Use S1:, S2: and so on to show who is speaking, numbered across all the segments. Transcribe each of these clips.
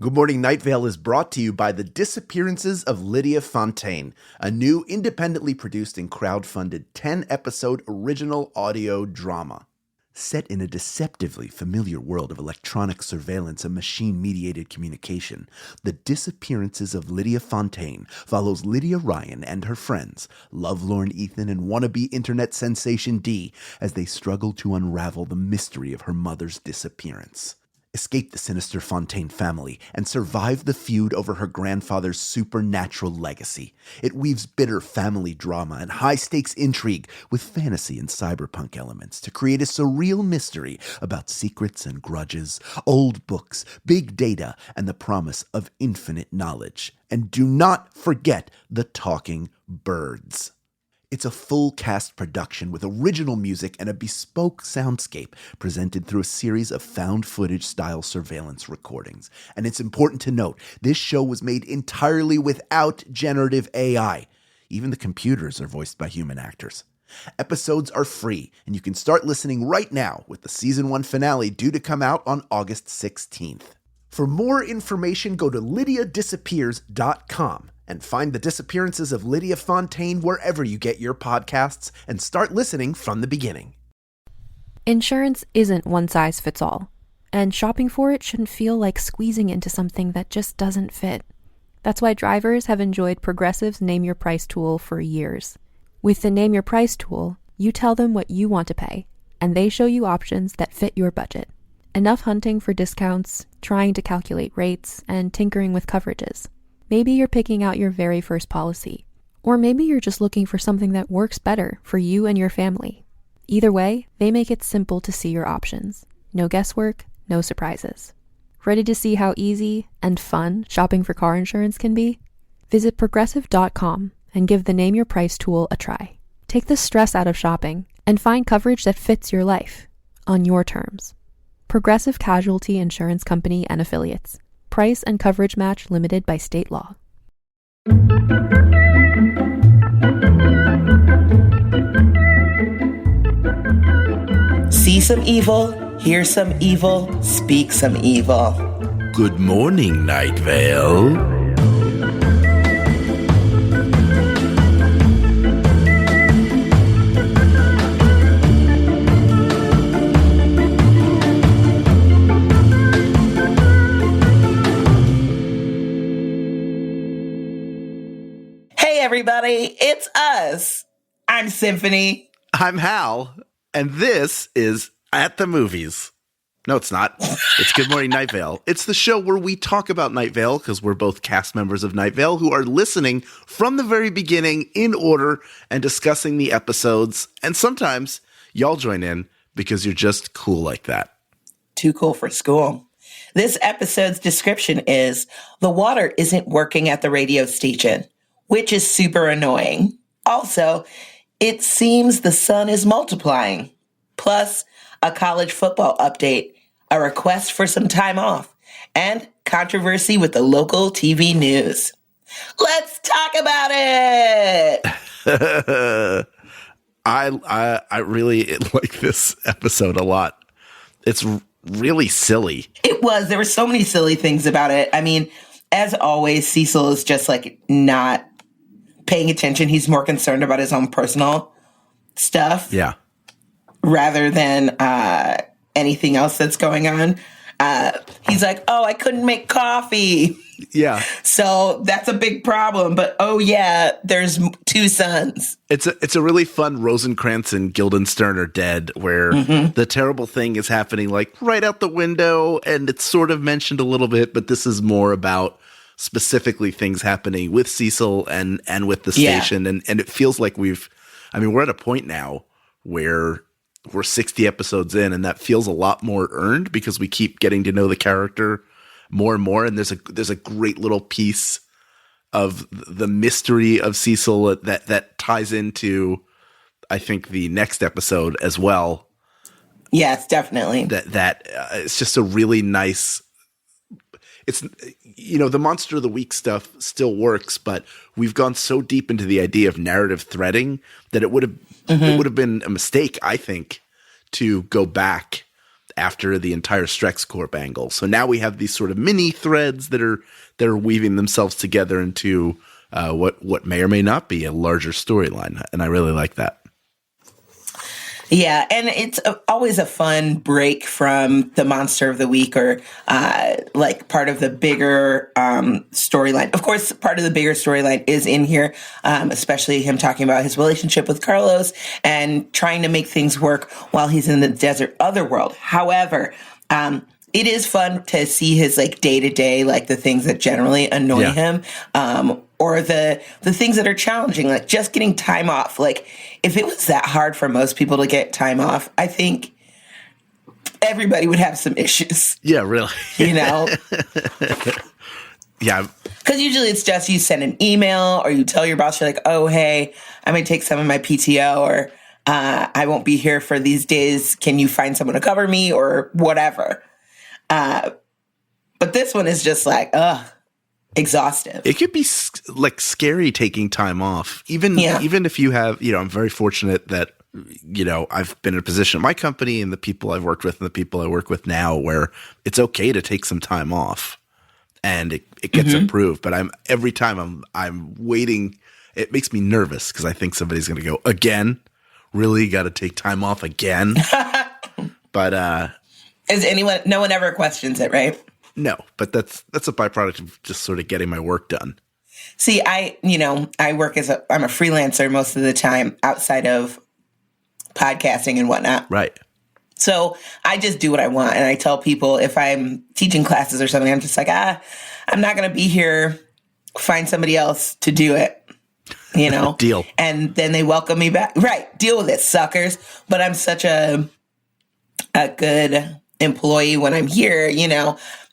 S1: Good Morning Night Vale is brought to you by The Disappearances of Lydia Fontaine, a new independently produced and crowdfunded 10-episode original audio drama. Set in a deceptively familiar world of electronic surveillance and machine-mediated communication, The Disappearances of Lydia Fontaine follows Lydia Ryan and her friends, lovelorn Ethan and wannabe internet sensation Dee, as they struggle to unravel the mystery of her mother's disappearance. Escape the sinister Fontaine family, and survive the feud over her grandfather's supernatural legacy. It weaves bitter family drama and high-stakes intrigue with fantasy and cyberpunk elements to create a surreal mystery about secrets and grudges, old books, big data, and the promise of infinite knowledge. And do not forget the talking birds. It's a full-cast production with original music and a bespoke soundscape presented through a series of found-footage-style surveillance recordings. And it's important to note, this show was made entirely without generative AI. Even the computers are voiced by human actors. Episodes are free, and you can start listening right now with the Season 1 finale due to come out on August 16th. For more information, go to lydiadisappears.com. and find The Disappearances of Lydia Fontaine wherever you get your podcasts and start listening from the beginning.
S2: Insurance isn't one size fits all, and shopping for it shouldn't feel like squeezing into something that just doesn't fit. That's why drivers have enjoyed Progressive's Name Your Price tool for years. With the Name Your Price tool, you tell them what you want to pay, and they show you options that fit your budget. Enough hunting for discounts, trying to calculate rates, and tinkering with coverages. Maybe you're picking out your very first policy, or maybe you're just looking for something that works better for you and your family. Either way, they make it simple to see your options. No guesswork, no surprises. Ready to see how easy and fun shopping for car insurance can be? Visit Progressive.com and give the Name Your Price tool a try. Take the stress out of shopping and find coverage that fits your life, on your terms. Progressive Casualty Insurance Company and Affiliates. Price and coverage match limited by state law.
S3: See some evil, hear some evil, speak some evil.
S4: Good morning, Night Vale.
S3: Everybody, it's us. I'm Symphony.
S1: I'm Hal, and this is At the Movies. No, it's not. It's Good Morning Night Vale. It's the show where we talk about Night Vale, because we're both cast members of Night Vale who are listening from the very beginning in order and discussing the episodes. And sometimes y'all join in because you're just cool like that.
S3: Too cool for school. This episode's description is, the water isn't working at the radio station, which is super annoying. Also, it seems the sun is multiplying. Plus, a college football update, a request for some time off, and controversy with the local TV news. Let's talk about it!
S1: I really like this episode a lot. It's really silly.
S3: It was. There were so many silly things about it. I mean, as always, Cecil is just like not paying attention. He's more concerned about his own personal stuff.
S1: Yeah.
S3: Rather than anything else that's going on. He's like, oh, I couldn't make coffee.
S1: Yeah.
S3: So that's a big problem. But oh yeah, there's two sons.
S1: It's a really fun Rosencrantz and Guildenstern are dead, where the terrible thing is happening like right out the window, and it's sort of mentioned a little bit, but this is more about specifically things happening with Cecil and with the station. Yeah. And it feels like we're at a point now where we're 60 episodes in, and that feels a lot more earned because we keep getting to know the character more and more. And there's a great little piece of the mystery of Cecil that ties into, I think, the next episode as well.
S3: Yes, definitely.
S1: That it's just a really nice. It's, the Monster of the Week stuff still works, but we've gone so deep into the idea of narrative threading that it would have been a mistake, I think, to go back after the entire StrexCorp angle. So now we have these sort of mini threads that are weaving themselves together into what may or may not be a larger storyline, and I really like that.
S3: Yeah, and it's always a fun break from the monster of the week or like part of the bigger storyline. Of course, part of the bigger storyline is in here, especially him talking about his relationship with Carlos and trying to make things work while he's in the desert otherworld. However, it is fun to see his like day-to-day, like the things that generally annoy him, or the things that are challenging, like just getting time off. Like if it was that hard for most people to get time off, I think everybody would have some issues.
S1: Yeah, really.
S3: You know?
S1: Yeah.
S3: Because usually it's just you send an email or you tell your boss, you're like, oh, hey, I'm going to take some of my PTO or I won't be here for these days. Can you find someone to cover me or whatever? But this one is just like, exhaustive.
S1: It could be like scary taking time off. Even if you have, I'm very fortunate that, I've been in a position at my company and the people I've worked with and the people I work with now where it's okay to take some time off and it gets approved. But every time I'm waiting, it makes me nervous because I think somebody's going to go again. Really got to take time off again. But,
S3: no one ever questions it, right?
S1: No, but that's a byproduct of just sort of getting my work done.
S3: See, I work I'm a freelancer most of the time outside of podcasting and whatnot.
S1: Right.
S3: So I just do what I want. And I tell people if I'm teaching classes or something, I'm just like, I'm not going to be here. Find somebody else to do it,
S1: Deal.
S3: And then they welcome me back. Right. Deal with it, suckers. But I'm such a good employee when I'm here,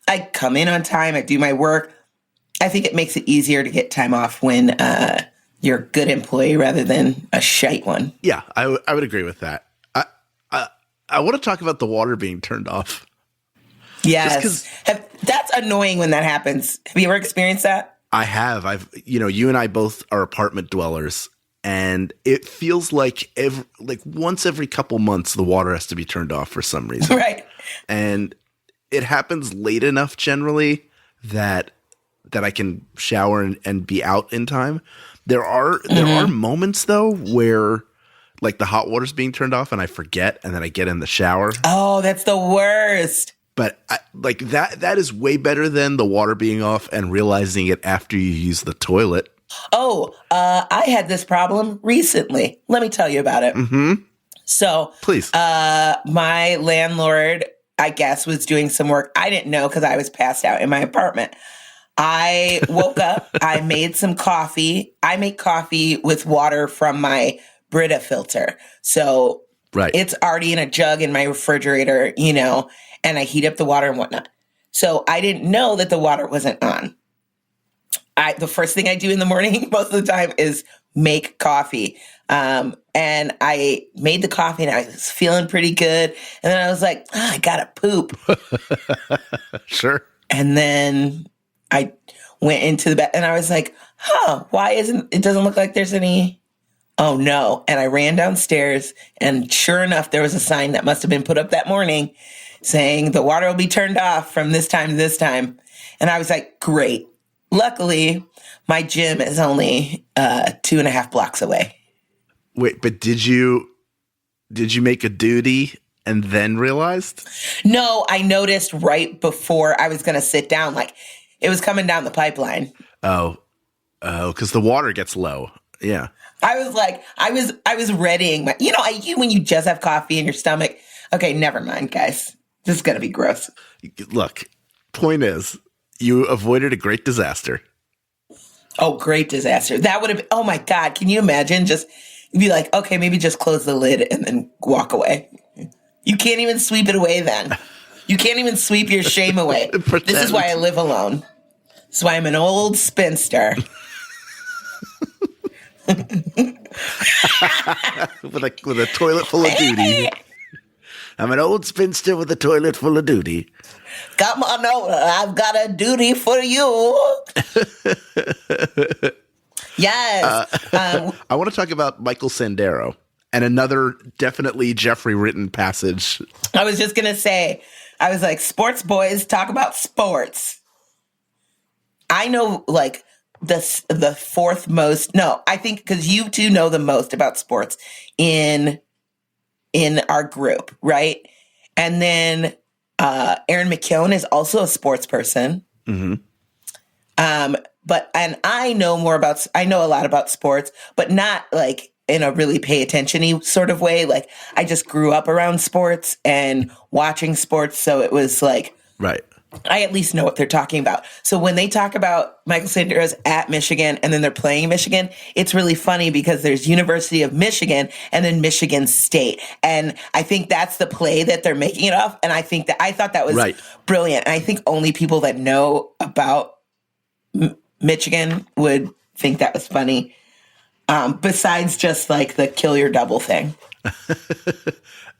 S3: I come in on time, I do my work. I think it makes it easier to get time off when you're a good employee rather than a shite one.
S1: Yeah, I would agree with that. I want to talk about the water being turned off.
S3: Yes. That's annoying when that happens. Have you ever experienced that?
S1: I have. You and I both are apartment dwellers, and it feels like once every couple months the water has to be turned off for some reason.
S3: Right.
S1: And it happens late enough generally that I can shower and be out in time. There are moments though where like the hot water's being turned off and I forget and then I get in the shower.
S3: Oh, that's the worst.
S1: But that is way better than the water being off and realizing it after you use the toilet.
S3: Oh, I had this problem recently. Let me tell you about it.
S1: Mm-hmm.
S3: So,
S1: please.
S3: My landlord, I guess, was doing some work. I didn't know because I was passed out in my apartment. I woke up. I made some coffee. I make coffee with water from my Brita filter. So it's already in a jug in my refrigerator, and I heat up the water and whatnot. So I didn't know that the water wasn't on. The first thing I do in the morning most of the time is make coffee. And I made the coffee and I was feeling pretty good. And then I was like, I gotta poop.
S1: Sure.
S3: And then I went into the bed and I was like, why it doesn't look like there's any, oh no. And I ran downstairs and sure enough, there was a sign that must've been put up that morning saying the water will be turned off from this time to this time. And I was like, great. Luckily, my gym is only 2.5 blocks away.
S1: Wait, but did you make a duty and then realized?
S3: No, I noticed right before I was going to sit down, like it was coming down the pipeline.
S1: Oh, because the water gets low. Yeah.
S3: I was like, I was readying my, when you just have coffee in your stomach. Okay, never mind, guys. This is going to be gross.
S1: Look, point is, you avoided a great disaster.
S3: Oh, great disaster. That would have been, oh my God, can you imagine? Just be like, okay, maybe just close the lid and then walk away. You can't even sweep it away then. You can't even sweep your shame away. This is why I live alone. This is why I'm an old spinster.
S1: with a toilet full of duty. I'm an old spinster with a toilet full of duty.
S3: Come on over. I've got a duty for you. Yes.
S1: I want to talk about Michael Sandero And another definitely Jeffrey written passage.
S3: I was just going to say, I was like, sports boys talk about sports. I know like the fourth most. No, I think because you two know the most about sports in our group, right? And then Aaron McKeown is also a sports person.
S1: Mm-hmm.
S3: And I know a lot about sports, but not like in a really pay attention-y sort of way. Like I just grew up around sports and watching sports. So it was like,
S1: right.
S3: I at least know what they're talking about. So when they talk about Michael Sandero's at Michigan and then they're playing Michigan, it's really funny because there's University of Michigan and then Michigan State. And I think that's the play that they're making it off. And I thought that was brilliant. And I think only people that know about Michigan would think that was funny. Besides just like the kill your double thing.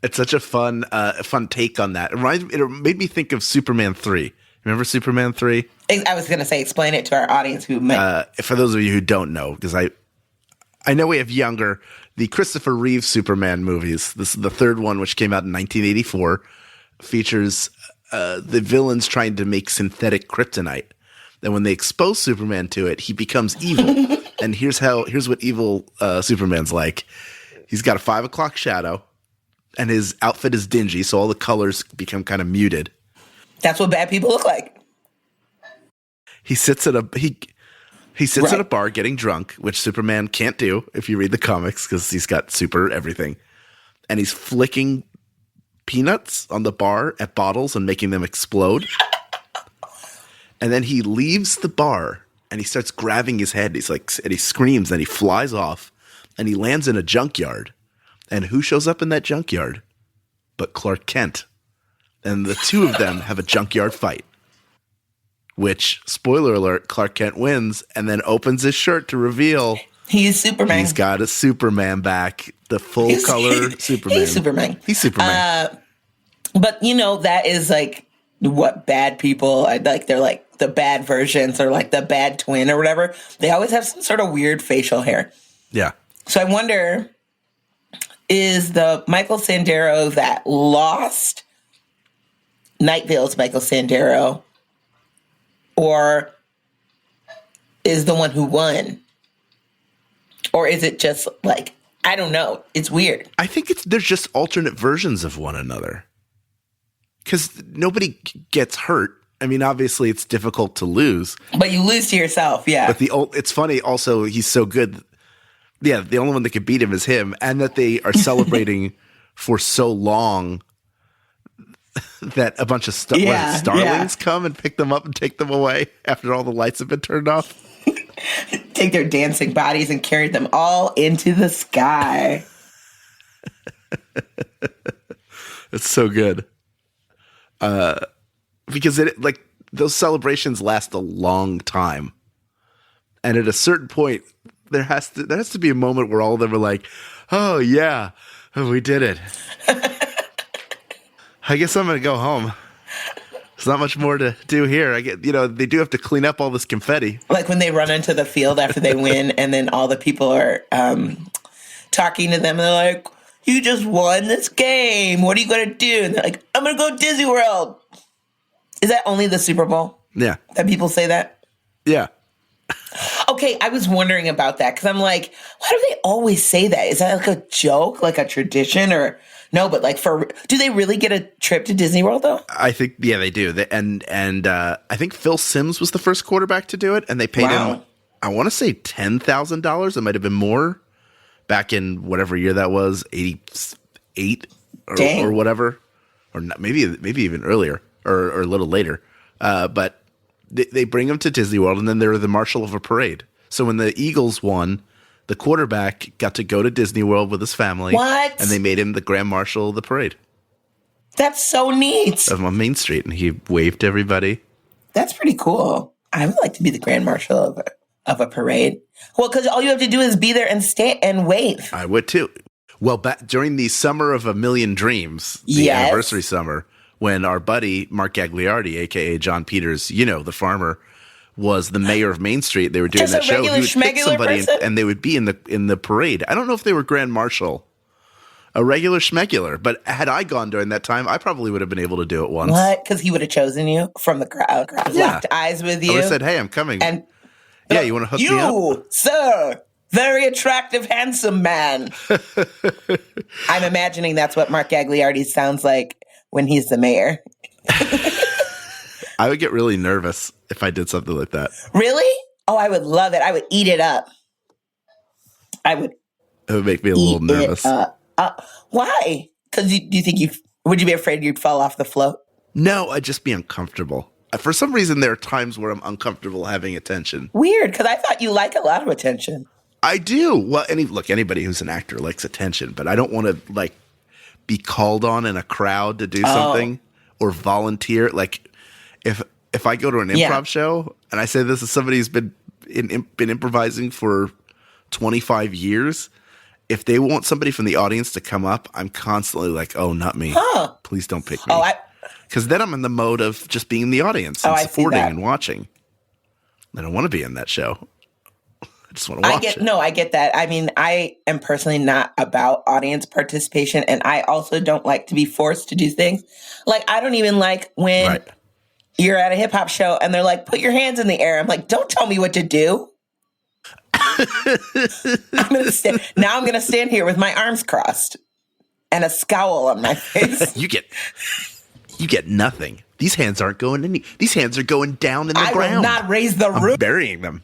S1: It's such a fun take on that. It made me think of Superman 3. Remember Superman 3?
S3: I was going to say, explain it to our audience who might.
S1: For those of you who don't know, because I know we have the Christopher Reeve Superman movies. This is the third one, which came out in 1984, features the villains trying to make synthetic kryptonite. And when they expose Superman to it, he becomes evil. And here's what evil Superman's like. He's got a 5 o'clock shadow, and his outfit is dingy, so all the colors become kind of muted.
S3: That's what bad people look like.
S1: He sits at a at a bar getting drunk, which Superman can't do if you read the comics because he's got super everything. And he's flicking peanuts on the bar at bottles and making them explode. And then he leaves the bar and he starts grabbing his head. And he screams and he flies off and he lands in a junkyard. And who shows up in that junkyard but Clark Kent? And the two of them have a junkyard fight, which, spoiler alert, Clark Kent wins and then opens his shirt to reveal
S3: he's Superman.
S1: He's got a Superman back, the full color Superman.
S3: He's Superman.
S1: He's Superman.
S3: But that is like what bad people like. They're like the bad versions or like the bad twin or whatever. They always have some sort of weird facial hair.
S1: Yeah.
S3: So I wonder, is the Michael Sandero that lost Night Vale's Michael Sandero, or is the one who won? Or is it just like, I don't know. It's weird.
S1: I think there's just alternate versions of one another. Because nobody gets hurt. I mean, obviously it's difficult to lose.
S3: But you lose to yourself, yeah.
S1: But it's funny also, he's so good. Yeah, the only one that could beat him is him. And that they are celebrating for so long that a bunch of starlings come and pick them up and take them away after all the lights have been turned off.
S3: Take their dancing bodies and carry them all into the sky.
S1: It's so good. Because those celebrations last a long time. And at a certain point, there has to be a moment where all of them are like, oh yeah, we did it. I guess I'm going to go home. There's not much more to do here. They do have to clean up all this confetti.
S3: Like when they run into the field after they win and then all the people are talking to them and they're like, you just won this game. What are you going to do? And they're like, I'm going to go to Disney World. Is that only the Super Bowl?
S1: Yeah.
S3: That people say that?
S1: Yeah.
S3: Okay, I was wondering about that because I'm like, why do they always say that? Is that like a joke, like a tradition, or no? But like, do they really get a trip to Disney World though?
S1: I think they do. And I think Phil Simms was the first quarterback to do it, and they paid him, I want to say $10,000. It might have been more back in whatever year that was, 88 or whatever, or not, maybe even earlier or a little later. But they bring him to Disney World, and then they're the marshal of a parade. So when the Eagles won, the quarterback got to go to Disney World with his family.
S3: What?
S1: And they made him the grand marshal of the parade.
S3: That's so neat.
S1: On Main Street, and he waved to everybody.
S3: That's pretty cool. I would like to be the grand marshal of a parade. Well, because all you have to do is be there and stay and wave.
S1: I would too. Well, during the Summer of a Million Dreams, the anniversary summer, when our buddy Mark Gagliardi, a.k.a. John Peters, the farmer, was the mayor of Main Street, they were doing
S3: just
S1: that show.
S3: He would pick somebody
S1: and they would be in the parade. I don't know if they were grand marshal a regular schmegular. But had I gone during that time, I probably would have been able to do it once.
S3: What? Because he would have chosen you from the crowd, locked eyes with you.
S1: I would have said, hey, I'm coming.
S3: And
S1: yeah, you want to hook me up?
S3: You, sir, very attractive, handsome man. I'm imagining that's what Mark Gagliardi sounds like when he's the mayor.
S1: I would get really nervous if I did something like that.
S3: Really? Oh, I would love it. I would eat it up. It
S1: would make me a little nervous.
S3: Why? Because do you think would you be afraid you'd fall off the float?
S1: No, I'd just be uncomfortable. For some reason, there are times where I'm uncomfortable having attention.
S3: Weird, because I thought you like a lot of attention.
S1: I do. Well, anybody who's an actor likes attention, but I don't want to be called on in a crowd to do something or volunteer. Like if I go to an improv show and I say this is somebody who's been improvising for 25 years, if they want somebody from the audience to come up, I'm constantly like, oh, not me. Huh. Please don't pick me. Because then I'm in the mode of just being in the audience and supporting and watching. I don't want to be in that show. I just want to watch it.
S3: No, I get that. I mean, I am personally not about audience participation, and I also don't like to be forced to do things. Like, I don't even like when you're at a hip-hop show and they're like, put your hands in the air. I'm like, don't tell me what to do. I'm going to stand here with my arms crossed and a scowl on my face.
S1: You get nothing. These hands aren't going these hands are going down in the ground.
S3: I will not raise the roof.
S1: I'm burying them.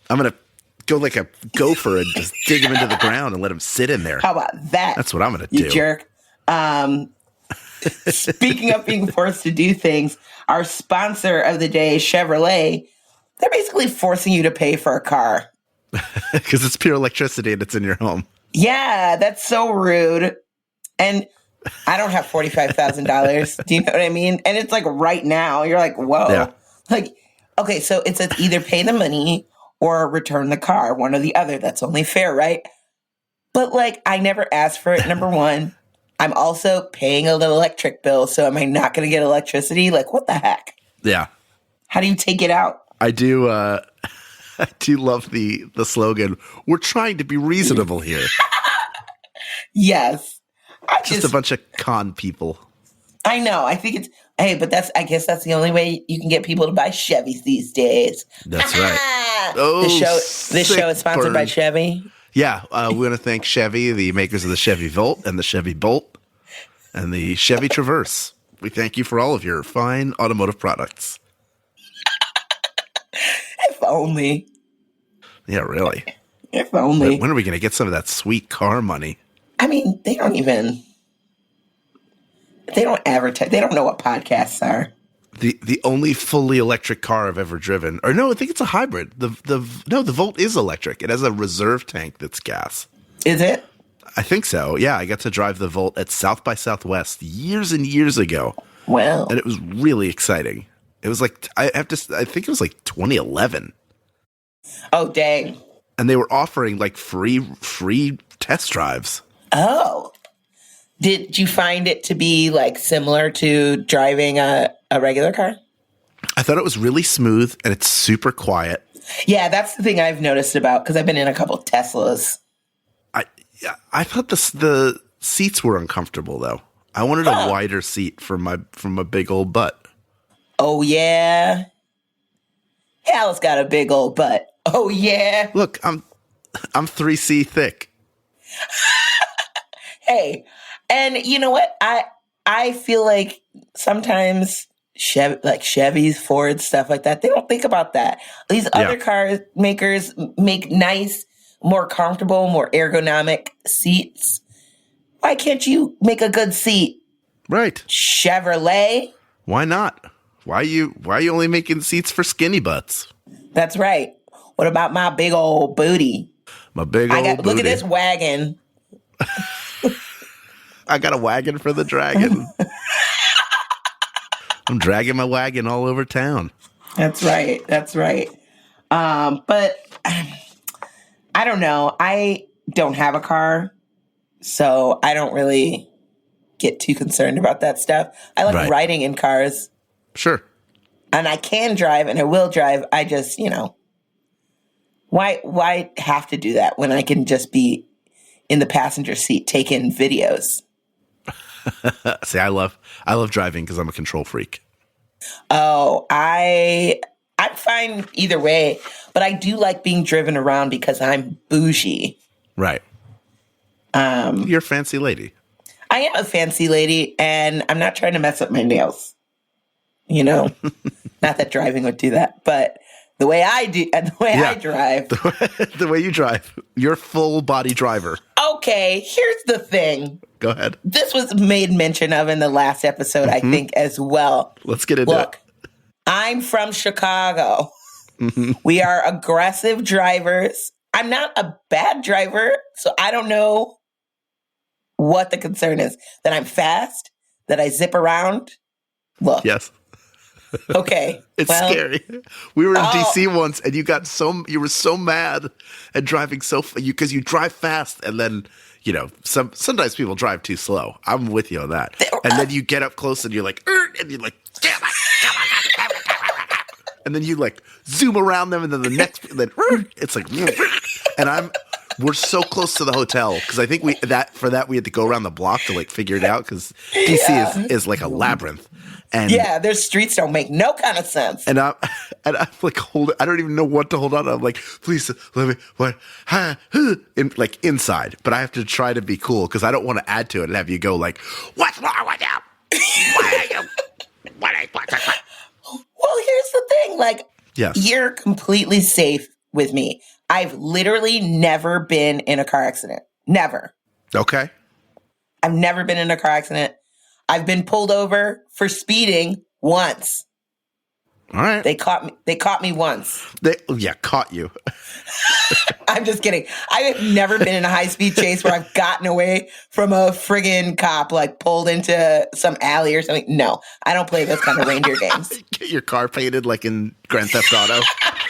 S1: I'm going to go like a gopher and just dig them into the ground and let them sit in there.
S3: How about that?
S1: That's what I'm going to do.
S3: You jerk. Speaking of being forced to do things, our sponsor of the day, Chevrolet, they're basically forcing you to pay for a car.
S1: Because it's pure electricity and it's in your home.
S3: Yeah, that's so rude. And I don't have $45,000. Do you know what I mean? And it's like right now, you're like, whoa. Yeah. Like, okay, so it's either pay the money or return the car, one or the other. That's only fair, right? But like, I never asked for it, number one. I'm also paying a little electric bill, so am I not going to get electricity? Like, what the heck?
S1: Yeah.
S3: How do you take it out?
S1: I do love the slogan, we're trying to be reasonable here.
S3: Yes.
S1: Just a bunch of con people.
S3: I know. I think I guess that's the only way you can get people to buy Chevys these days.
S1: That's right.
S3: Oh, this show is sponsored by Chevy.
S1: Yeah, we want to thank Chevy, the makers of the Chevy Volt and the Chevy Bolt and the Chevy Traverse. We thank you for all of your fine automotive products.
S3: If only.
S1: Yeah, really.
S3: If only.
S1: When are we going to get some of that sweet car money?
S3: I mean, they don't advertise. They don't know what podcasts are.
S1: The only fully electric car I've ever driven, or no, I think it's a hybrid. The Volt is electric. It has a reserve tank that's gas.
S3: Is it?
S1: I think so. Yeah, I got to drive the Volt at South by Southwest years and years ago.
S3: Wow.
S1: And it was really exciting. It was like I think it was like 2011.
S3: Oh, dang.
S1: And they were offering like free test drives.
S3: Oh. Did you find it to be like similar to driving a regular car?
S1: I thought it was really smooth and it's super quiet.
S3: Yeah, that's the thing I've noticed about, because I've been in a couple Teslas.
S1: I thought the seats were uncomfortable though. I wanted a wider seat from a big old butt. Oh
S3: yeah. Hal's got a big old butt. Oh yeah.
S1: Look, I'm 3C thick.
S3: Hey. And you know what? I feel like sometimes Chevys, Ford, stuff like that, they don't think about that. These other car makers make nice, more comfortable, more ergonomic seats. Why can't you make a good seat?
S1: Right.
S3: Chevrolet?
S1: Why not? Why are you only making seats for skinny butts?
S3: That's right. What about my big old booty?
S1: My big old booty.
S3: Look at this wagon.
S1: I got a wagon for the dragon. I'm dragging my wagon all over town.
S3: That's right. But I don't know. I don't have a car, so I don't really get too concerned about that stuff. I like riding in cars.
S1: Sure.
S3: And I can drive and I will drive. I just, why have to do that when I can just be in the passenger seat taking videos.
S1: See, I love driving because I'm a control freak.
S3: Oh, I'm fine either way, but I do like being driven around because I'm bougie.
S1: Right. You're a fancy lady.
S3: I am a fancy lady, and I'm not trying to mess up my nails. You know, not that driving would do that, but the way I do, and the way I drive,
S1: the way you drive, you're a full body driver.
S3: Okay, here's the thing.
S1: Go ahead.
S3: This was made mention of in the last episode, I think, as well.
S1: Let's get into it.
S3: I'm from Chicago. We are aggressive drivers. I'm not a bad driver, so I don't know what the concern is. That I'm fast, that I zip around. Look.
S1: Yes.
S3: Okay.
S1: It's scary. We were in DC once, and you were so mad at driving because you drive fast, and then sometimes people drive too slow. I'm with you on that. And then you get up close, and you're like, and you're like, damn it, and then you like zoom around them, and then the next, it's like, and we're so close to the hotel because I think we had to go around the block to like figure it out because DC is like a labyrinth. And
S3: their streets don't make no kind of sense.
S1: And I'm like, I don't even know what to hold on to. I'm like, please let me, inside. But I have to try to be cool because I don't want to add to it and have you go like, what's wrong with you? What are you?
S3: Well, here's the thing. Like, you're completely safe with me. I've literally never been in a car accident. Never.
S1: Okay.
S3: I've never been in a car accident. I've been pulled over for speeding once.
S1: All right.
S3: They caught me once.
S1: Caught you.
S3: I'm just kidding. I have never been in a high-speed chase where I've gotten away from a friggin' cop, like pulled into some alley or something. No, I don't play those kind of reindeer games.
S1: Get your car painted like in Grand Theft Auto.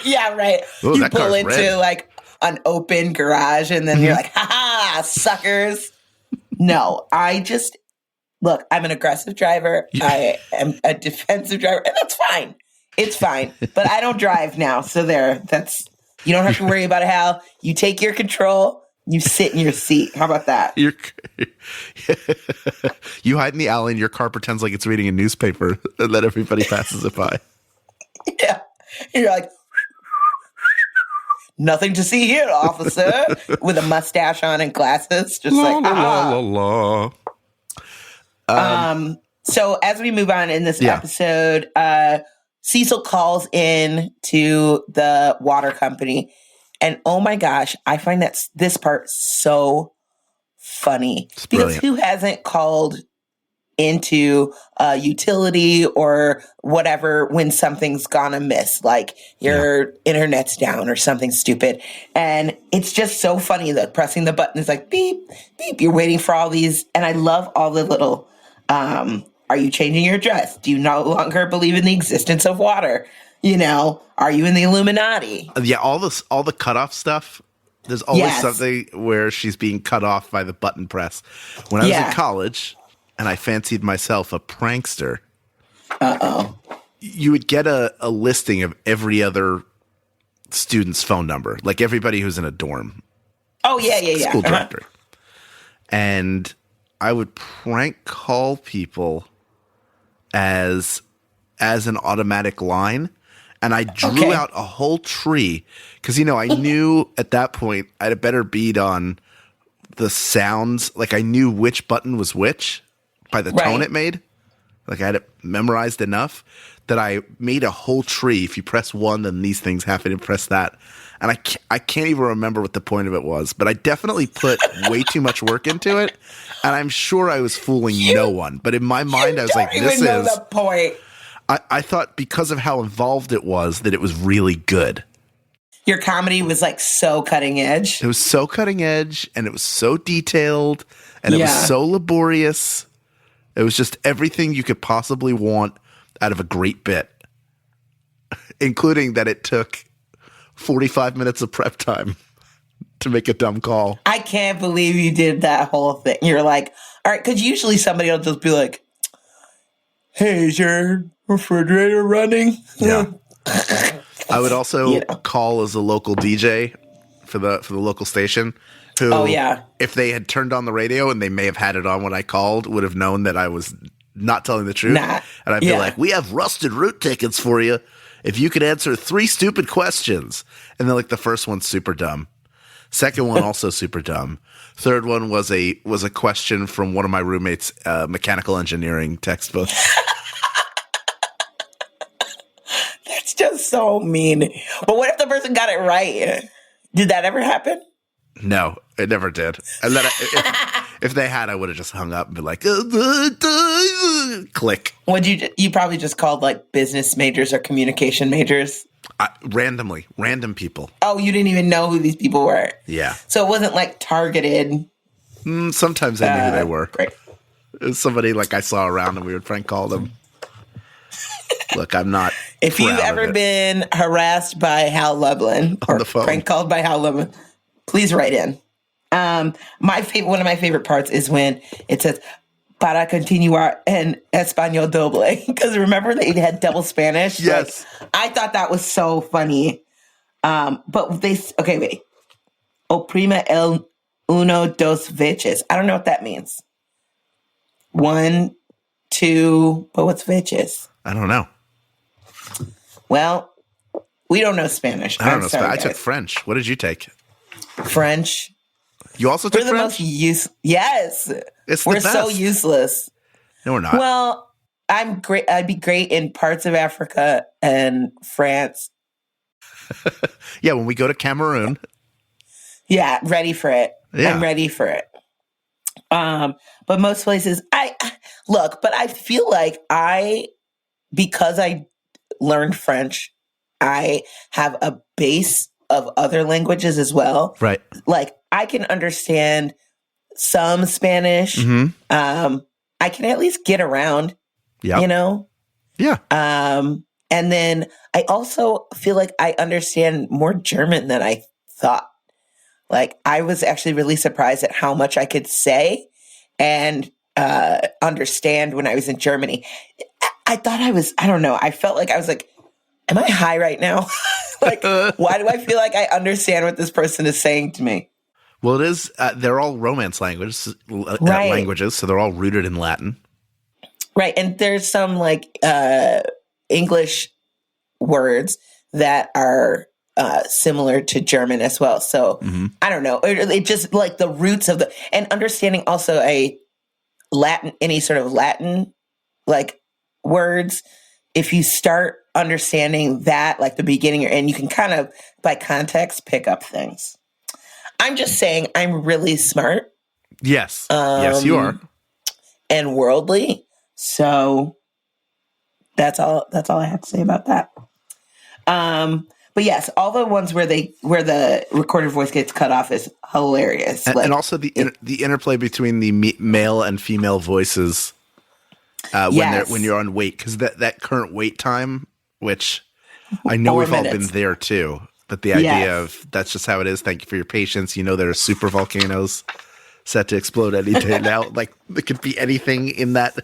S3: Yeah, right.
S1: Ooh,
S3: you pull into
S1: red.
S3: like an open garage and then you're like, ha-ha, suckers. No, look, I'm an aggressive driver. I am a defensive driver, and that's fine. It's fine. But I don't drive now. So you don't have to worry about it, Hal. You take your control, you sit in your seat. How about that?
S1: You hide in the alley and your car pretends like it's reading a newspaper and then everybody passes it by.
S3: Yeah. You're like, nothing to see here, officer, with a mustache on and glasses. Just la. So as we move on in this episode, Cecil calls in to the water company, and oh my gosh, I find this part so funny because who hasn't called into a utility or whatever when something's gone amiss, like your internet's down or something stupid, and it's just so funny that pressing the button is like beep beep. You're waiting for all these, and I love all the little. Are you changing your address? Do you no longer believe in the existence of water? Are you in the Illuminati?
S1: Yeah, all the cutoff stuff. There's always something where she's being cut off by the button press. When I was in college and I fancied myself a prankster, you would get a listing of every other student's phone number, like everybody who's in a dorm.
S3: Oh, yeah.
S1: School directory. And I would prank call people as an automatic line, and I drew out a whole tree because I knew at that point I had a better bead on the sounds. Like I knew which button was which by the tone it made. Like I had it memorized enough that I made a whole tree. If you press one, then these things happen. And press that. And I can't even remember what the point of it was, but I definitely put way too much work into it. And I'm sure I was fooling no one. But in my mind, I was like, this is
S3: the point.
S1: I thought because of how involved it was that it was really good.
S3: Your comedy was like so cutting edge.
S1: It was so cutting edge, and it was so detailed, and it was so laborious. It was just everything you could possibly want out of a great bit, including that it took 45 minutes of prep time to make a dumb call.
S3: I can't believe you did that whole thing. You're like, all right, because usually somebody will just be like, hey, is your refrigerator running?
S1: Yeah. I would also call as a local DJ for the local station who,
S3: Oh, yeah.
S1: if they had turned on the radio and they may have had it on when I called, would have known that I was not telling the truth.
S3: Nah.
S1: And I'd be
S3: Yeah.
S1: like, we have rusted route tickets for you if you could answer 3 stupid questions. And then like the first one's super dumb. Second one also super dumb. Third one was a question from one of my roommates' mechanical engineering textbook.
S3: That's just so mean. But what if the person got it right? Did that ever happen?
S1: No, it never did. And then if they had, I would have just hung up and been like, click.
S3: Would you probably just called like business majors or communication majors?
S1: Random people.
S3: Oh, you didn't even know who these people were.
S1: Yeah.
S3: So it wasn't like targeted.
S1: Sometimes I knew who they were.
S3: Great.
S1: It was somebody like I saw around and we would prank call them. Look, I'm not.
S3: If you've ever been harassed by Hal Lublin
S1: On
S3: or
S1: the phone.
S3: prank called by Hal Lublin, please write in. One of my favorite parts is when it says "para continuar en español doble," because remember they had double Spanish.
S1: Yes,
S3: like, I thought that was so funny. But wait. Oprima el uno dos veces. I don't know what that means. 1, 2. But what's veces?
S1: I don't know.
S3: Well, we don't know Spanish.
S1: I don't know.
S3: Sorry,
S1: I took
S3: guys.
S1: French. What did you take?
S3: French.
S1: You also took
S3: We're the
S1: French?
S3: most yes.
S1: It's the
S3: We're so
S1: best.
S3: useless.
S1: No, we're not.
S3: Well, I'm great. I'd be great in parts of Africa and France.
S1: Yeah, when we go to Cameroon.
S3: Yeah, ready for it.
S1: Yeah.
S3: I'm ready for it. But most places, but I feel like because I learned French, I have a base of other languages as well.
S1: Right.
S3: Like I can understand some Spanish.
S1: Mm-hmm.
S3: I can at least get around,
S1: Yeah.
S3: you know?
S1: Yeah.
S3: And then I also feel like I understand more German than I thought. Like I was actually really surprised at how much I could say and understand when I was in Germany. I thought I don't know. I felt like I was like, am I high right now? Like, why do I feel like I understand what this person is saying to me?
S1: Well, it is. They're all Romance languages, so they're all rooted in Latin.
S3: Right. And there's some like English words that are similar to German as well. So I don't know. It just like the roots of and understanding also any sort of Latin like words. If you start understanding that, like the beginning or end, you can kind of by context pick up things. I'm just saying I'm really smart.
S1: Yes. Yes, you are.
S3: And worldly. So that's all I have to say about that. But yes, all the ones where the recorded voice gets cut off is hilarious.
S1: And also the interplay between the male and female voices when you're on wait, because that current wait time, which I know
S3: 4
S1: we've all
S3: minutes.
S1: been there too, but the idea of that's just how it is. Thank you for your patience. You know there are super volcanoes set to explode any day now. Like there could be anything in that.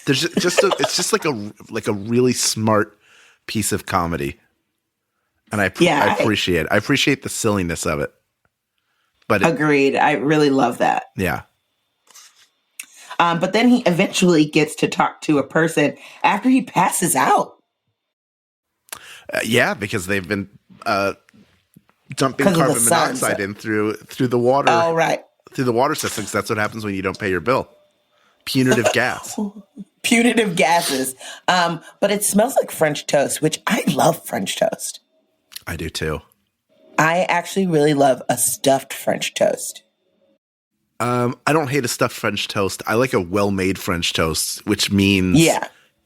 S1: There's it's just like a really smart piece of comedy. And I appreciate it. I appreciate the silliness of it. But
S3: agreed. I really love that.
S1: Yeah.
S3: But then he eventually gets to talk to a person after he passes out.
S1: Yeah, because they've been dumping
S3: 'Cause of
S1: carbon
S3: the sun,
S1: monoxide in through the water.
S3: Oh, right.
S1: Through the water systems. That's what happens when you don't pay your bill. Punitive gas.
S3: Punitive gases. But it smells like French toast, which I love French toast.
S1: I do too.
S3: I actually really love a stuffed French toast.
S1: I don't hate a stuffed French toast. I like a well-made French toast, which means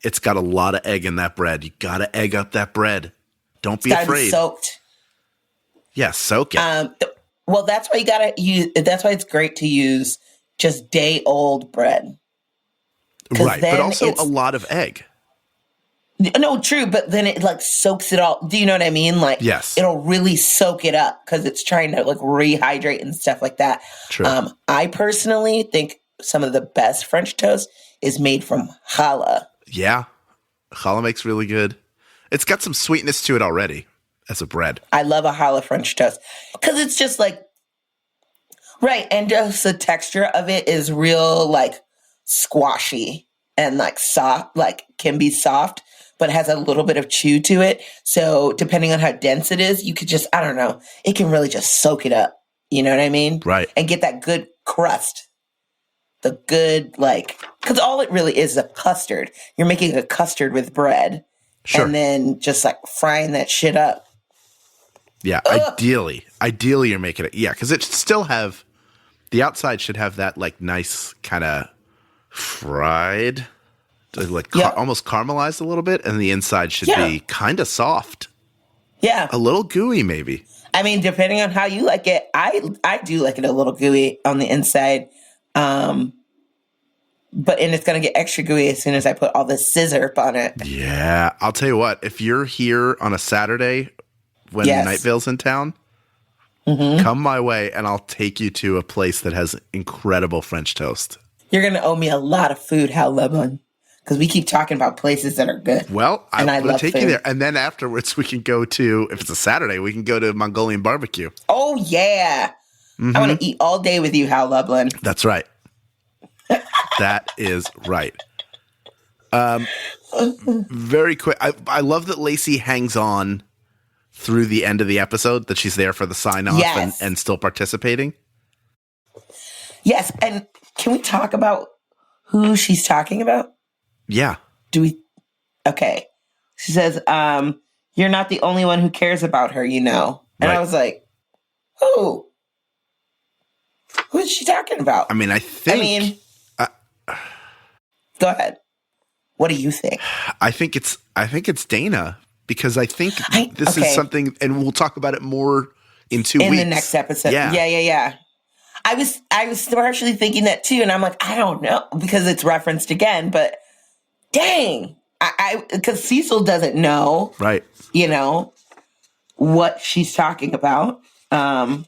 S1: it's got a lot of egg in that bread. You got to egg up that bread. Don't be afraid.
S3: Be soaked.
S1: Yeah, soak it.
S3: Well, that's why you got to use. That's why it's great to use just day-old bread.
S1: Right, but also a lot of egg.
S3: No, true, but then it like soaks it all. Do you know what I mean? Like,
S1: yes,
S3: it'll really soak it up because it's trying to like rehydrate and stuff like that.
S1: True.
S3: I personally think some of the best French toast is made from challah.
S1: Yeah, challah makes really good. It's got some sweetness to it already as a bread.
S3: I love a challah French toast because it's just like Right. And just the texture of it is real, like, squashy and, like, soft, like, can be soft, but has a little bit of chew to it. So depending on how dense it is, you could just, I don't know, it can really just soak it up. You know what I mean?
S1: Right.
S3: And get that good crust. The good, like, because all it really is a custard. You're making a custard with bread.
S1: Sure.
S3: And then just, like, frying that shit up.
S1: Yeah, ideally you're making it. Yeah, because it should still have, the outside should have that like nice kind of fried, like almost caramelized a little bit, and the inside should be kind of soft.
S3: Yeah,
S1: a little gooey maybe.
S3: I mean, depending on how you like it, I do like it a little gooey on the inside, but it's gonna get extra gooey as soon as I put all the scissor on it.
S1: Yeah, I'll tell you what. If you're here on a Saturday when Night Vale's in town, come my way and I'll take you to a place that has incredible French toast.
S3: You're going to owe me a lot of food, Lublin, because we keep talking about places that are good.
S1: Well, I'm going to take
S3: food.
S1: you there. And then afterwards we can go to, if it's a Saturday, we can go to Mongolian barbecue.
S3: Oh, yeah. I want to eat all day with you, Lublin.
S1: That's right. That is right. Very quick. I love that Lacey hangs on through the end of the episode, that she's there for the sign-off and still participating.
S3: Yes, and can we talk about who she's talking about?
S1: Yeah.
S3: Do we? Okay. She says, you're not the only one who cares about her, you know. And I was like, who? Who is she talking about?
S1: I mean,
S3: go ahead. What do you think? I think
S1: it's Dana. Because I think this is something, and we'll talk about it more in 2 weeks.
S3: In the next episode. Yeah. I was partially thinking that too, and I'm like, I don't know, because it's referenced again, but dang. Because Cecil doesn't know.
S1: Right.
S3: You know, what she's talking about. But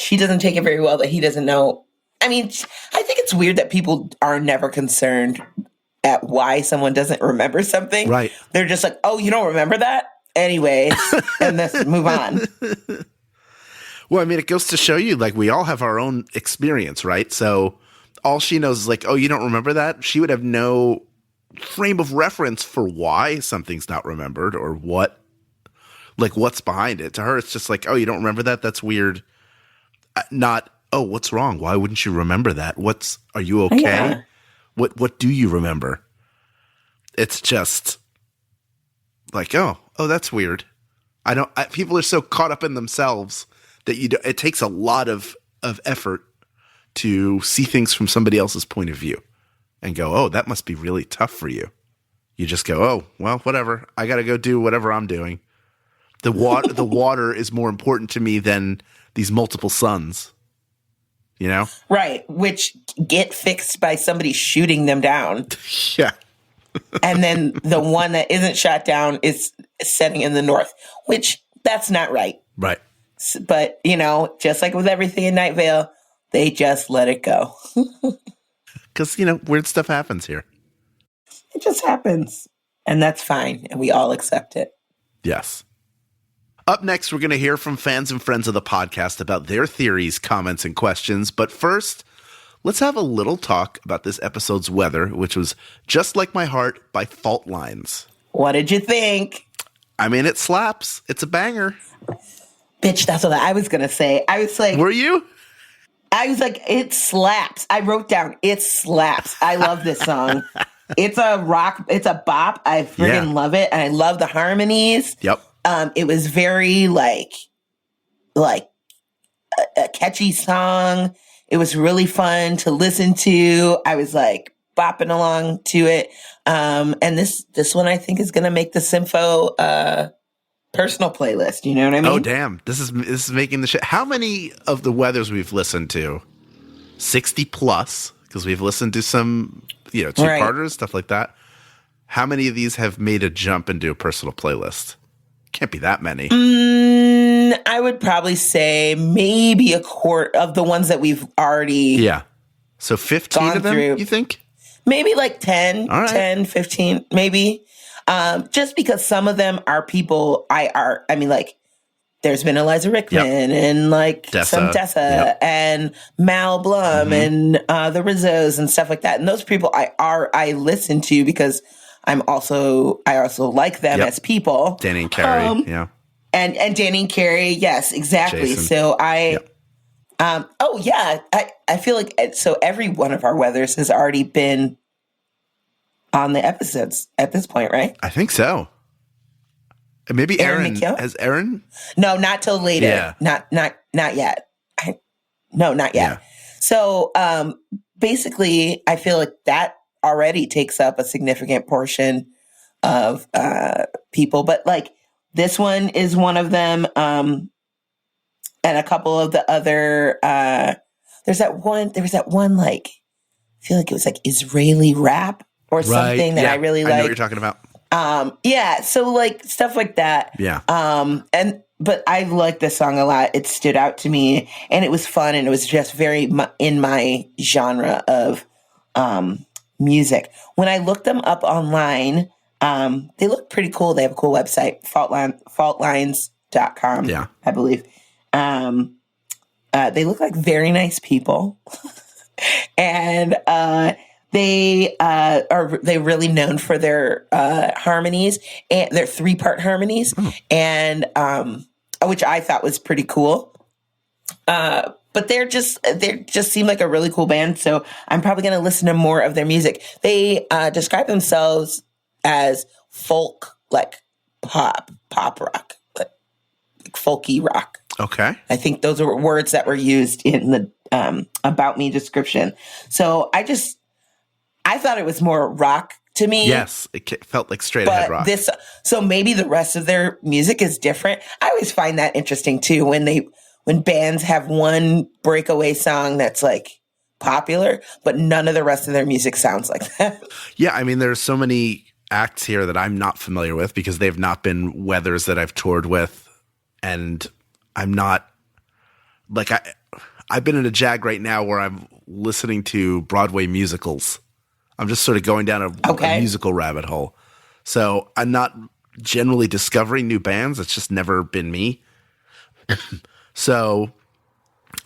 S3: she doesn't take it very well that he doesn't know. I mean, I think it's weird that people are never concerned at why someone doesn't remember something.
S1: Right.
S3: They're just like, oh, you don't remember that? Anyways, and let's move on.
S1: Well, I mean, it goes to show you, like, we all have our own experience, right? So all she knows is like, oh, you don't remember that? She would have no frame of reference for why something's not remembered or what's behind it. To her, it's just like, oh, you don't remember that? That's weird. Not, oh, what's wrong? Why wouldn't you remember that? Are you okay?
S3: Yeah.
S1: What do you remember? It's just like, oh, that's weird. People are so caught up in themselves that it takes a lot of effort to see things from somebody else's point of view and go, oh, that must be really tough for you. You just go, oh, well, whatever. I got to go do whatever I'm doing. The water is more important to me than these multiple suns. You know?
S3: Right. Which get fixed by somebody shooting them down.
S1: Yeah.
S3: And then the one that isn't shot down is setting in the north, which that's not right.
S1: Right.
S3: But, you know, just like with everything in Night Vale, they just let it go.
S1: Because, you know, weird stuff happens here.
S3: It just happens. And that's fine. And we all accept it.
S1: Yes. Up next, we're going to hear from fans and friends of the podcast about their theories, comments, and questions. But first, let's have a little talk about this episode's weather, which was Just Like My Heart by Fault Lines.
S3: What did you think?
S1: I mean, it slaps. It's a banger.
S3: Bitch, that's what I was going to say. I was like...
S1: Were you?
S3: I was like, it slaps. I wrote down, it slaps. I love this song. It's a rock. It's a bop. I freaking love it. And I love the harmonies.
S1: Yep.
S3: It was very like a catchy song. It was really fun to listen to. I was like bopping along to it. And this one I think is going to make the Sympho personal playlist. You know what I mean?
S1: Oh, damn. This is making the shit. How many of the weathers we've listened to? 60 plus, because we've listened to some, two-parters, stuff like that. How many of these have made a jump into a personal playlist? Can't be that many.
S3: I would probably say maybe a quarter of the ones that we've already
S1: So 15 of them,
S3: through.
S1: You think?
S3: Maybe like 10,
S1: right.
S3: 10, 15, maybe. Just because some of them are people there's been Eliza Rickman and like some Dessa and Mal Blum and the Rizzos and stuff like that. And those people I listen to because I also like them as people.
S1: Danny and Carey,
S3: and Danny and Carey, yes, exactly. Jason. So I feel like so every one of our weathers has already been on the episodes at this point, right?
S1: I think so. Maybe Aaron has Aaron?
S3: No, not till later. Yeah. Not yet. No, not yet. Yeah. So basically, I feel like that already takes up a significant portion of people. But like this one is one of them, and a couple of the other. There was that one like I feel like it was like Israeli rap or something that I really like.
S1: I know what you're talking about.
S3: So like stuff like that.
S1: Yeah.
S3: But I like this song a lot. It stood out to me and it was fun and it was just very in my genre of, music. When I looked them up online, they look pretty cool. They have a cool website, faultlines.com, I believe. They look like very nice people. And, they're really known for their harmonies and their 3-part harmonies, and which I thought was pretty cool. But they just seem like a really cool band. So I'm probably going to listen to more of their music. They describe themselves as folk, like pop rock, like folky rock.
S1: Okay.
S3: I think those are words that were used in the About Me description. So I thought it was more rock to me.
S1: Yes, it felt like straight ahead rock.
S3: So maybe the rest of their music is different. I always find that interesting too when bands have one breakaway song that's like popular, but none of the rest of their music sounds like that.
S1: Yeah, I mean, there's so many acts here that I'm not familiar with because they've not been weathers that I've toured with, and I'm not like I've been in a jag right now where I'm listening to Broadway musicals. I'm just sort of going down a musical rabbit hole. So I'm not generally discovering new bands. It's just never been me. So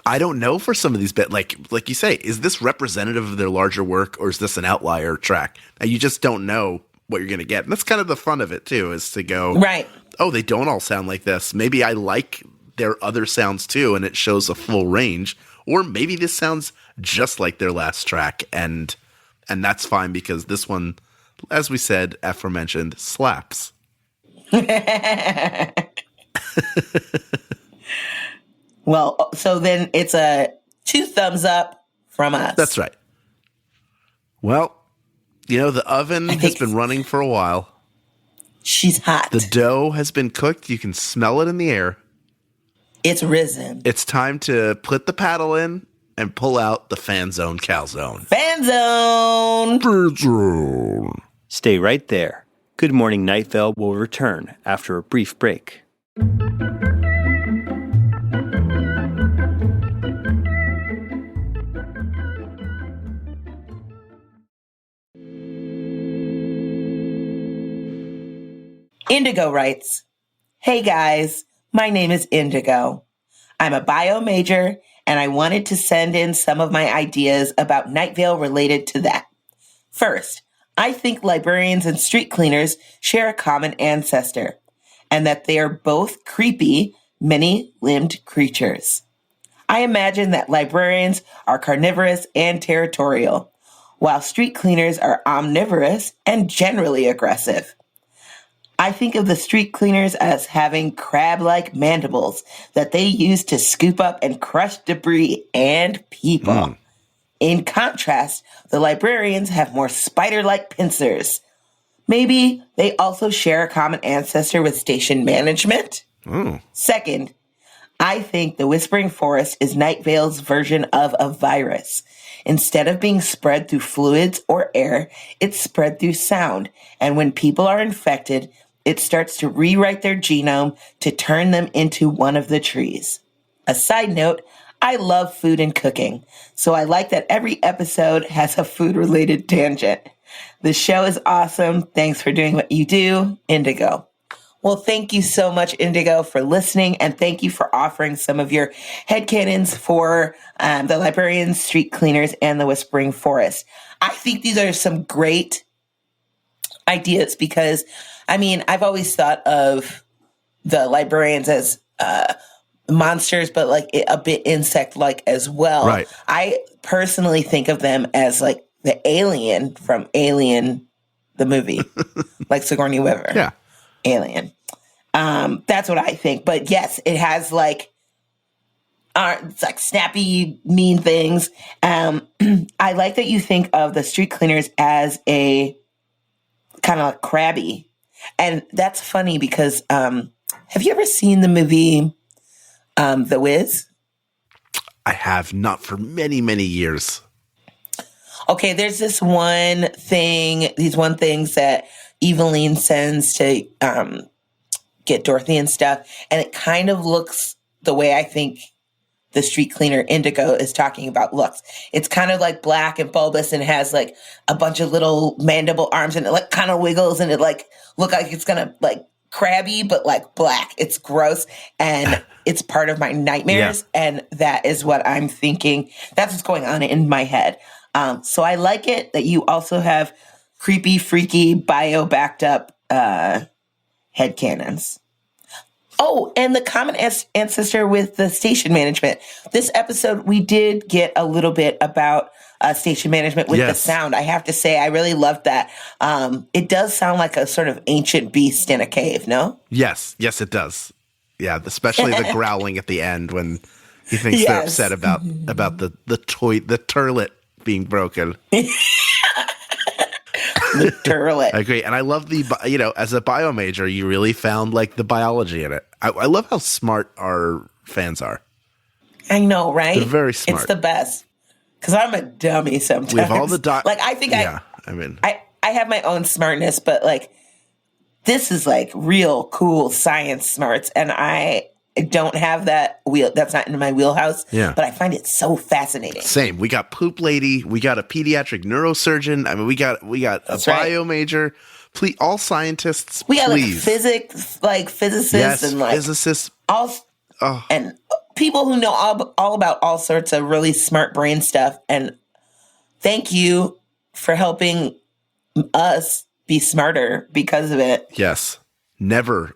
S1: I don't know for some of these bands. Like you say, is this representative of their larger work or is this an outlier track? Now, you just don't know what you're going to get. And that's kind of the fun of it too, is to go,
S3: right.
S1: Oh, they don't all sound like this. Maybe I like their other sounds too, and it shows a full range. Or maybe this sounds just like their last track, and that's fine because this one, as we said, aforementioned, slaps.
S3: Well, so then it's a 2 thumbs up from us.
S1: That's right. Well, the oven has been running for a while.
S3: She's hot.
S1: The dough has been cooked. You can smell it in the air.
S3: It's risen.
S1: It's time to put the paddle in and pull out the fan zone calzone.
S3: Fan zone!
S1: Fan zone.
S5: Stay right there. Good Morning Night Vale will return after a brief break.
S3: Indigo writes, "Hey guys, my name is Indigo. I'm a bio major and I wanted to send in some of my ideas about Night Vale related to that. First, I think librarians and street cleaners share a common ancestor, and that they are both creepy, many-limbed creatures. I imagine that librarians are carnivorous and territorial, while street cleaners are omnivorous and generally aggressive. I think of the street cleaners as having crab-like mandibles that they use to scoop up and crush debris and people. In contrast, the librarians have more spider-like pincers. Maybe they also share a common ancestor with station management? Second, I think the Whispering Forest is Night Vale's version of a virus. Instead of being spread through fluids or air, it's spread through sound. And when people are infected, it starts to rewrite their genome to turn them into one of the trees. A side note, I love food and cooking, so I like that every episode has a food-related tangent. The show is awesome. Thanks for doing what you do, Indigo." Well, thank you so much, Indigo, for listening, and thank you for offering some of your headcanons for the librarians, street cleaners, and the Whispering Forest. I think these are some great ideas because, I mean, I've always thought of the librarians as monsters, but like a bit insect-like as well.
S1: Right.
S3: I personally think of them as like the alien from Alien, the movie, like Sigourney Weaver.
S1: Yeah.
S3: Alien. That's what I think. But yes, it has like it's like snappy, mean things. I like that you think of the street cleaners as a kind of like crabby. And that's funny because have you ever seen the movie The Wiz?
S1: I have not for many, many years.
S3: Okay, there's these one things that Eveline sends to get Dorothy and stuff, and it kind of looks the way I think the street cleaner Indigo is talking about looks. It's kind of like black and bulbous and has like a bunch of little mandible arms, and it like kind of wiggles, and it like look like it's gonna like crabby, but like black. It's gross, and it's part of my nightmares, and that is what I'm thinking. That's what's going on in my head. So I like it that you also have creepy, freaky, bio-backed up headcanons. Oh, and the common ancestor with the station management. This episode, we did get a little bit about station management with the sound. I have to say, I really loved that. It does sound like a sort of ancient beast in a cave, no?
S1: Yes, it does. Yeah, especially the growling at the end when he thinks they're upset about the turlet being broken.
S3: The turlet.
S1: I agree. And I love as a bio major, you really found like the biology in it. I love how smart our fans are.
S3: I know, right?
S1: They're very smart.
S3: It's the best. Because I'm a dummy sometimes.
S1: We have all the
S3: like, I think I have my own smartness, but like, this is like real cool science smarts. And I don't have that that's not in my wheelhouse. Yeah. But I find it so fascinating.
S1: Same. We got Poop Lady. We got a pediatric neurosurgeon. I mean, we got a bio major. Please, all scientists.
S3: We got like physicists and like
S1: physicists.
S3: And people who know all about all sorts of really smart brain stuff. And thank you for helping us be smarter because of it.
S1: Yes. Never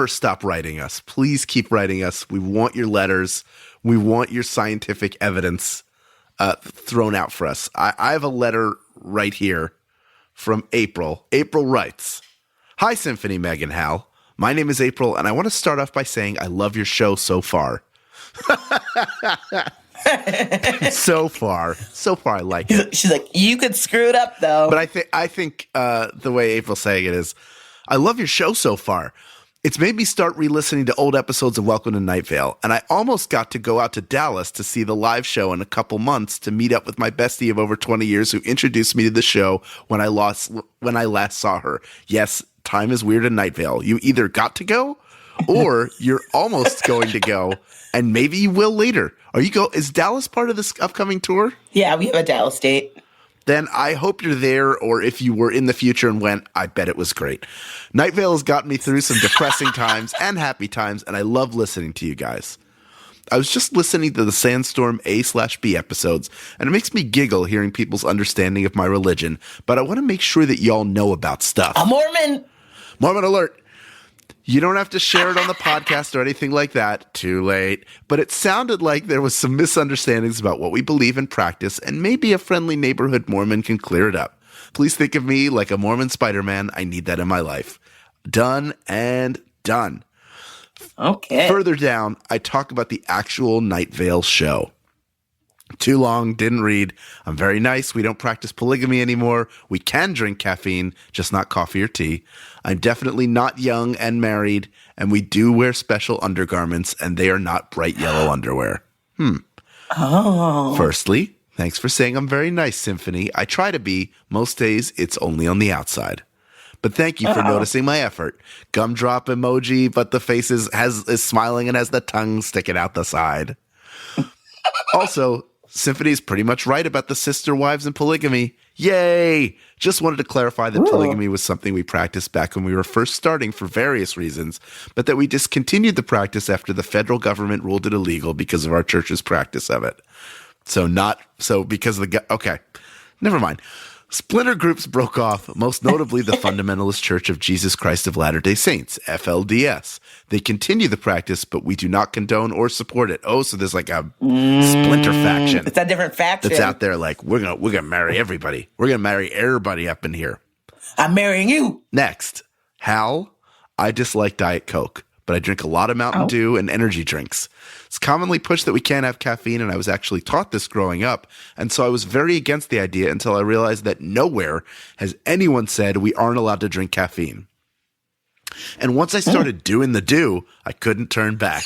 S1: stop writing us. Please keep writing us. We want your letters. We want your scientific evidence thrown out for us. I have a letter right here from April. April writes, "Hi, Symphony, Meg, and Hal. My name is April, and I want to start off by saying I love your show so far." So far, I like it.
S3: She's like, you could screw it up, though.
S1: But I think the way April's saying it is, I love your show so far. It's made me start re-listening to old episodes of Welcome to Night Vale, and I almost got to go out to Dallas to see the live show in a couple months to meet up with my bestie of over 20 years who introduced me to the show when I last saw her. Yes, time is weird in Night Vale. You either got to go or you're almost going to go, and maybe you will later. Is Dallas part of this upcoming tour?
S3: Yeah, we have a Dallas date.
S1: Then I hope you're there, or if you were in the future and went, I bet it was great. Night Vale has gotten me through some depressing times and happy times, and I love listening to you guys. I was just listening to the Sandstorm A/B episodes, and it makes me giggle hearing people's understanding of my religion, but I want to make sure that y'all know about stuff.
S3: A Mormon!
S1: Mormon alert! You don't have to share it on the podcast or anything like that. Too late. But it sounded like there was some misunderstandings about what we believe and practice, and maybe a friendly neighborhood Mormon can clear it up. Please think of me like a Mormon Spider-Man. I need that in my life. Done and done.
S3: Okay.
S1: Further down, I talk about the actual Night Vale show. Too long, didn't read. I'm very nice. We don't practice polygamy anymore. We can drink caffeine, just not coffee or tea. I'm definitely not young and married, and we do wear special undergarments, and they are not bright yellow underwear.
S3: Oh.
S1: Firstly, thanks for saying I'm very nice, Symphony. I try to be. Most days, it's only on the outside. But thank you for noticing my effort. Gumdrop emoji, but the face is smiling and has the tongue sticking out the side. Also, Symphony is pretty much right about the sister wives and polygamy. Yay! Just wanted to clarify that polygamy was something we practiced back when we were first starting for various reasons, but that we discontinued the practice after the federal government ruled it illegal because of our church's practice of it. Okay, never mind. Splinter groups broke off, most notably the Fundamentalist Church of Jesus Christ of Latter-day Saints, FLDS. They continue the practice, but we do not condone or support it. Oh, so there's like a splinter faction.
S3: It's a different faction.
S1: That's out there like, we're gonna marry everybody. We're going to marry everybody up in here.
S3: I'm marrying you.
S1: Next, Hal, I dislike Diet Coke, but I drink a lot of Mountain Dew and energy drinks. It's commonly pushed that we can't have caffeine, and I was actually taught this growing up, and so I was very against the idea until I realized that nowhere has anyone said we aren't allowed to drink caffeine. And once I started doing the do, I couldn't turn back.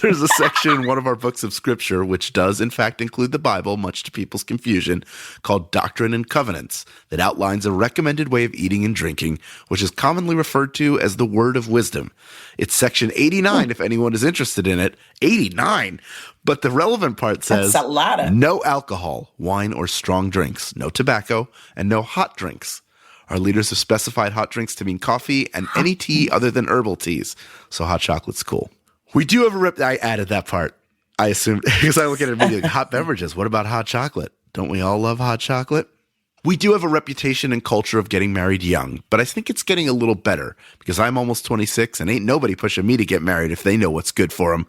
S1: There's a section in one of our books of scripture, which does in fact include the Bible, much to people's confusion, called Doctrine and Covenants, that outlines a recommended way of eating and drinking, which is commonly referred to as the Word of Wisdom. It's section 89 if anyone is interested in it. 89! But the relevant part says,
S3: that's a lot of...
S1: no alcohol, wine, or strong drinks, no tobacco, and no hot drinks. Our leaders have specified hot drinks to mean coffee and any tea other than herbal teas. So hot chocolate's cool. We do have I added that part. I assumed, because I look at it immediately, hot beverages. What about hot chocolate? Don't we all love hot chocolate? We do have a reputation and culture of getting married young, but I think it's getting a little better because I'm almost 26 and ain't nobody pushing me to get married if they know what's good for them.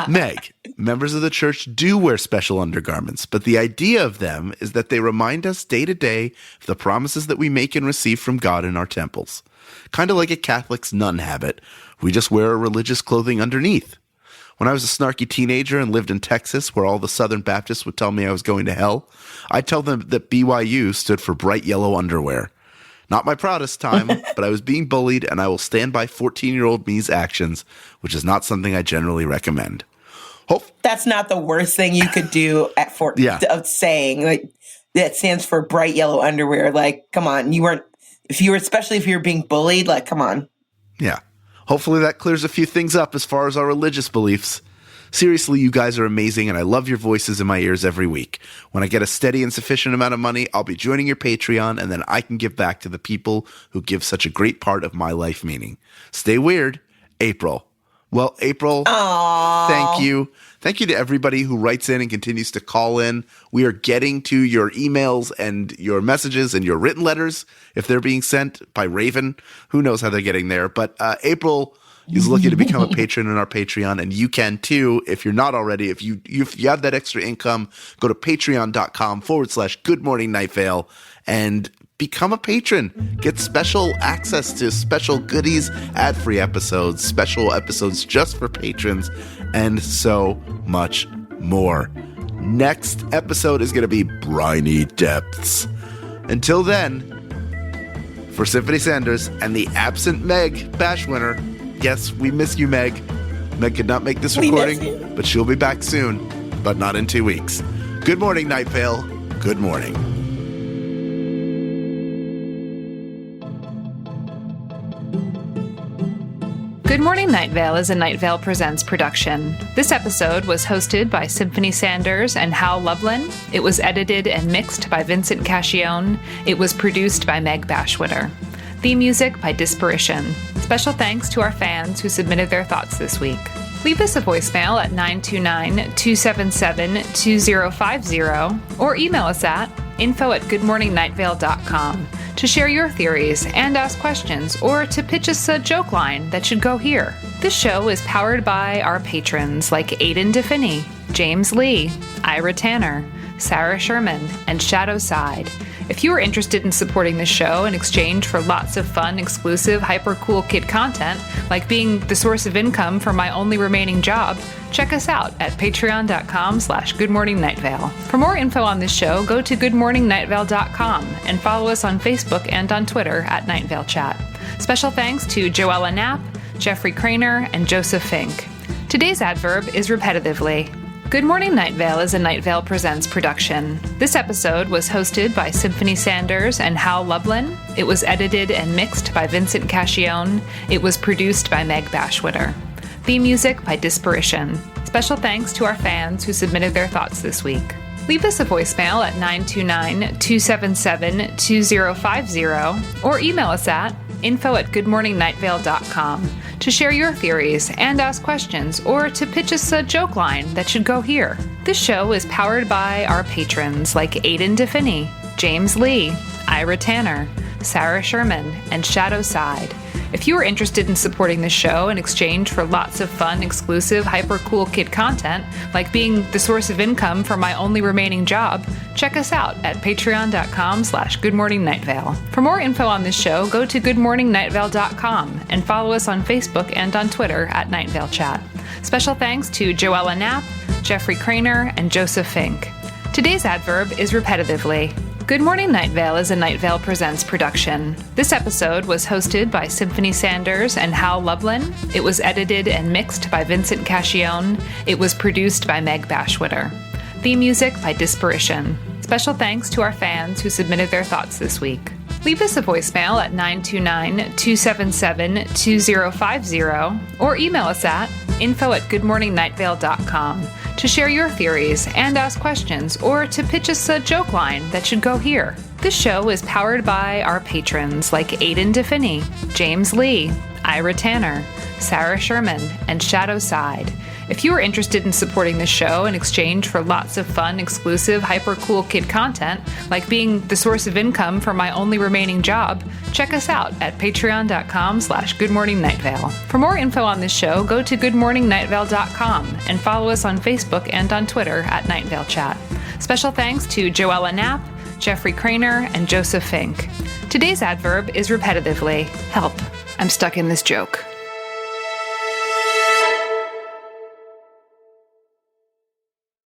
S1: Meg, members of the church do wear special undergarments, but the idea of them is that they remind us day to day of the promises that we make and receive from God in our temples. Kind of like a Catholic's nun habit. We just wear our religious clothing underneath. When I was a snarky teenager and lived in Texas, where all the Southern Baptists would tell me I was going to hell, I'd tell them that BYU stood for bright yellow underwear. Not my proudest time, but I was being bullied, and I will stand by 14-year-old me's actions, which is not something I generally recommend.
S3: That's not the worst thing you could do at of saying. Like, that stands for bright yellow underwear. Like, come on. Especially if you're being bullied, like, come on.
S1: Yeah. Hopefully that clears a few things up as far as our religious beliefs. Seriously, you guys are amazing, and I love your voices in my ears every week. When I get a steady and sufficient amount of money, I'll be joining your Patreon, and then I can give back to the people who give such a great part of my life meaning. Stay weird, April. Well, April, thank you. Thank you to everybody who writes in and continues to call in. We are getting to your emails and your messages and your written letters if they're being sent by Raven. Who knows how they're getting there. But April is looking to become a patron in our Patreon, and you can too if you're not already. If you have that extra income, go to patreon.com/Good Morning Night Vale and become a patron. Get special access to special goodies, ad-free episodes, special episodes just for patrons, and so much more. Next episode is going to be Briny Depths. Until then, for Symphony Sanders and the absent Meg Bashwiner, yes, we miss you, Meg. Meg could not make this recording, but she'll be back soon, but not in 2 weeks. Good morning, Night Vale. Good morning.
S6: Good Morning Night Vale is a Night Vale Presents production. This episode was hosted by Symphony Sanders and Hal Lublin. It was edited and mixed by Vincent Cacchione. It was produced by Meg Bashwiner. Theme music by Disparition. Special thanks to our fans who submitted their thoughts this week. Leave us a voicemail at 929-277-2050 or email us at info@goodmorningnightVale.com to share your theories and ask questions or to pitch us a joke line that should go here. This show is powered by our patrons like Aiden DeFinney, James Lee, Ira Tanner, Sarah Sherman, and Shadow Side. If you are interested in supporting the show in exchange for lots of fun, exclusive, hyper-cool kid content, like being the source of income for my only remaining job, check us out at patreon.com/goodmorningnightVale. For more info on this show, go to goodmorningnightVale.com and follow us on Facebook and on Twitter at Night Vale Chat. Special thanks to Joella Knapp, Jeffrey Craner, and Joseph Fink. Today's adverb is repetitively. Good Morning Night Vale is a Night Vale Presents production. This episode was hosted by Symphony Sanders and Hal Lublin. It was edited and mixed by Vincent Cacchione. It was produced by Meg Bashwiner. Theme music by Disparition. Special thanks to our fans who submitted their thoughts this week. Leave us a voicemail at 929-277-2050 or email us at info@goodmorningnightVale.com to share your theories and ask questions or to pitch us a joke line that should go here. This show is powered by our patrons like Aiden DeFinney, James Lee, Ira Tanner, Sarah Sherman, and Shadow Side. If you are interested in supporting the show in exchange for lots of fun, exclusive, hyper-cool kid content, like being the source of income for my only remaining job, check us out at patreon.com/goodmorningnightVale. For more info on this show, go to goodmorningnightVale.com and follow us on Facebook and on Twitter at Night Vale Chat. Special thanks to Joella Knapp, Jeffrey Craner, and Joseph Fink. Today's adverb is repetitively. Good Morning Night Vale is a Night Vale Presents production. This episode was hosted by Symphony Sanders and Hal Lublin. It was edited and mixed by Vincent Cacchione. It was produced by Meg Bashwiner. Theme music by Disparition. Special thanks to our fans who submitted their thoughts this week. Leave us a voicemail at 929-277-2050 or email us at info@goodmorningnightVale.com to share your theories and ask questions or to pitch us a joke line that should go here. This show is powered by our patrons like Aiden DeFinney, James Lee, Ira Tanner, Sarah Sherman, and Shadow Side. If you are interested in supporting the show in exchange for lots of fun, exclusive, hyper-cool kid content, like being the source of income for my only remaining job, check us out at patreon.com/goodmorningnightVale. For more info on this show, go to goodmorningnightVale.com and follow us on Facebook and on Twitter at Night Vale Chat. Special thanks to Joella Knapp, Jeffrey Craner, and Joseph Fink. Today's adverb is repetitively. Help, I'm stuck in this joke.